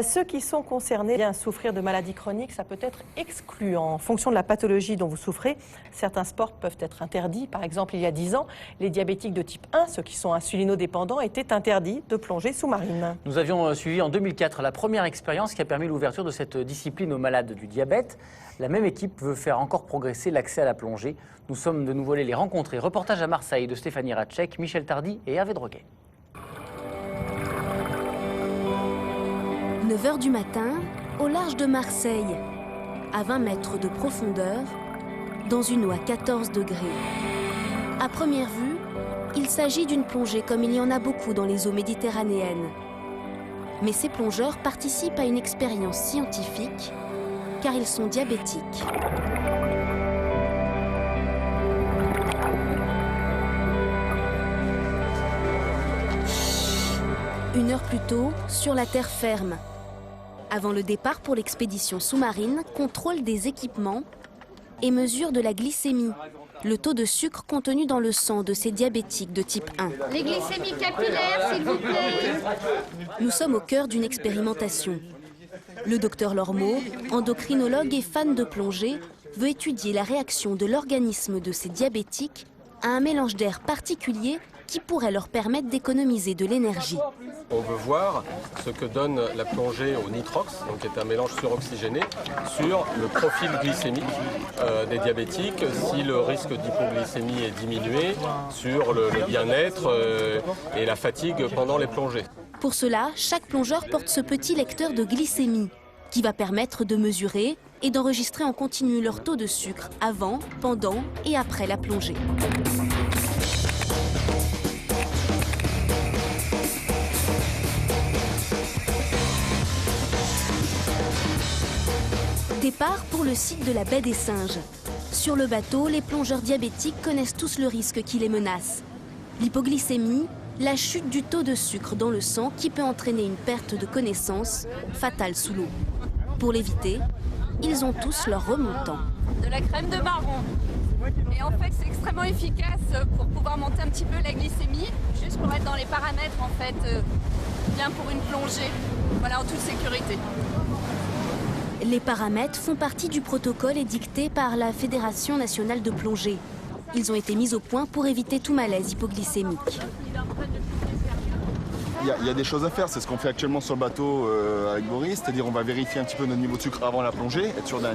Ceux qui sont concernés à souffrir de maladies chroniques, ça peut être excluant. En fonction de la pathologie dont vous souffrez, certains sports peuvent être interdits. Par exemple, il y a 10 ans, les diabétiques de type 1, ceux qui sont insulinodépendants, étaient interdits de plongée sous-marine. Nous avions suivi en 2004 la première expérience qui a permis l'ouverture de cette discipline aux malades du diabète. La même équipe veut faire encore progresser l'accès à la plongée. Nous sommes de nouveau allés les rencontrer. Reportage à Marseille de Stéphanie Ratchek, Michel Tardy et Hervé Droguet. 9 h du matin, au large de Marseille, à 20 mètres de profondeur, dans une eau à 14 degrés. À première vue, il s'agit d'une plongée comme il y en a beaucoup dans les eaux méditerranéennes. Mais ces plongeurs participent à une expérience scientifique, car ils sont diabétiques. Une heure plus tôt, sur la terre ferme. Avant le départ pour l'expédition sous-marine, contrôle des équipements et mesure de la glycémie, le taux de sucre contenu dans le sang de ces diabétiques de type 1. Les glycémies capillaires, s'il vous plaît. Nous sommes au cœur d'une expérimentation. Le docteur Lormeau, endocrinologue et fan de plongée, veut étudier la réaction de l'organisme de ces diabétiques à un mélange d'air particulier qui pourrait leur permettre d'économiser de l'énergie. On veut voir ce que donne la plongée au nitrox, donc qui est un mélange suroxygéné, sur le profil glycémique des diabétiques, si le risque d'hypoglycémie est diminué, sur le bien-être et la fatigue pendant les plongées. Pour cela, chaque plongeur porte ce petit lecteur de glycémie qui va permettre de mesurer et d'enregistrer en continu leur taux de sucre avant, pendant et après la plongée. Départ pour le site de la baie des Singes. Sur le bateau, les plongeurs diabétiques connaissent tous le risque qui les menace. L'hypoglycémie, la chute du taux de sucre dans le sang qui peut entraîner une perte de connaissance fatale sous l'eau. Pour l'éviter, ils ont tous leur remontant. De la crème de marron. Et en fait, c'est extrêmement efficace pour pouvoir monter un petit peu la glycémie, juste pour être dans les paramètres en fait, bien pour une plongée, voilà, en toute sécurité. Les paramètres font partie du protocole édicté par la Fédération nationale de plongée. Ils ont été mis au point pour éviter tout malaise hypoglycémique. Il y a des choses à faire, c'est ce qu'on fait actuellement sur le bateau avec Boris, c'est-à-dire on va vérifier un petit peu notre niveau de sucre avant la plongée, être sûr d'être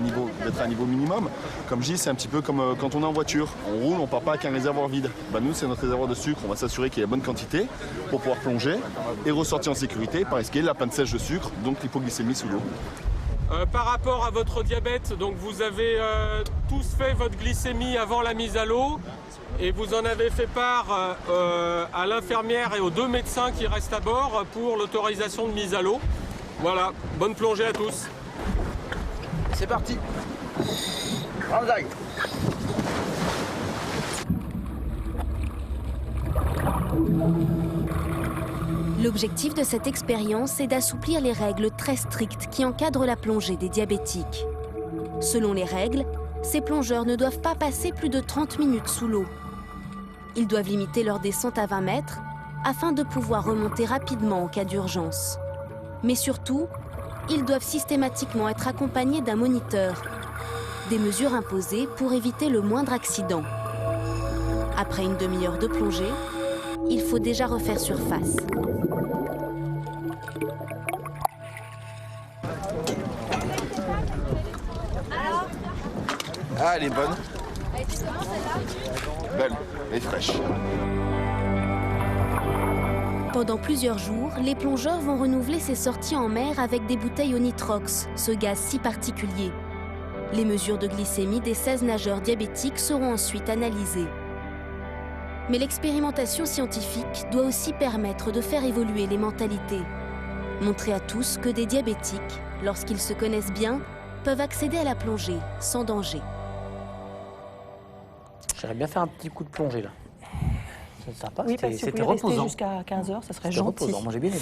à un niveau minimum. Comme je dis, c'est un petit peu comme quand on est en voiture, on roule, on part pas avec un réservoir vide. Nous, c'est notre réservoir de sucre, on va s'assurer qu'il y a la bonne quantité pour pouvoir plonger et ressortir en sécurité, par risquer la panne sèche de sucre, donc l'hypoglycémie sous l'eau. Par rapport à votre diabète, donc vous avez tous fait votre glycémie avant la mise à l'eau et vous en avez fait part à l'infirmière et aux 2 médecins qui restent à bord pour l'autorisation de mise à l'eau. Voilà, bonne plongée à tous. C'est parti. En vague. L'objectif de cette expérience est d'assouplir les règles très strictes qui encadrent la plongée des diabétiques. Selon les règles, ces plongeurs ne doivent pas passer plus de 30 minutes sous l'eau. Ils doivent limiter leur descente à 20 mètres afin de pouvoir remonter rapidement en cas d'urgence. Mais surtout, ils doivent systématiquement être accompagnés d'un moniteur. Des mesures imposées pour éviter le moindre accident. Après une demi-heure de plongée, il faut déjà refaire surface. Ah, elle est bonne. Belle et fraîche. Pendant plusieurs jours, les plongeurs vont renouveler ces sorties en mer avec des bouteilles au nitrox, ce gaz si particulier. Les mesures de glycémie des 16 nageurs diabétiques seront ensuite analysées. Mais l'expérimentation scientifique doit aussi permettre de faire évoluer les mentalités. Montrer à tous que des diabétiques, lorsqu'ils se connaissent bien, peuvent accéder à la plongée sans danger. J'aimerais bien faire un petit coup de plongée là. C'est sympa, Oui, parce que si vous c'était pouvez rester reposant. jusqu'à 15 h, ça serait C'était gentil. reposant, moi j'ai bien aimé.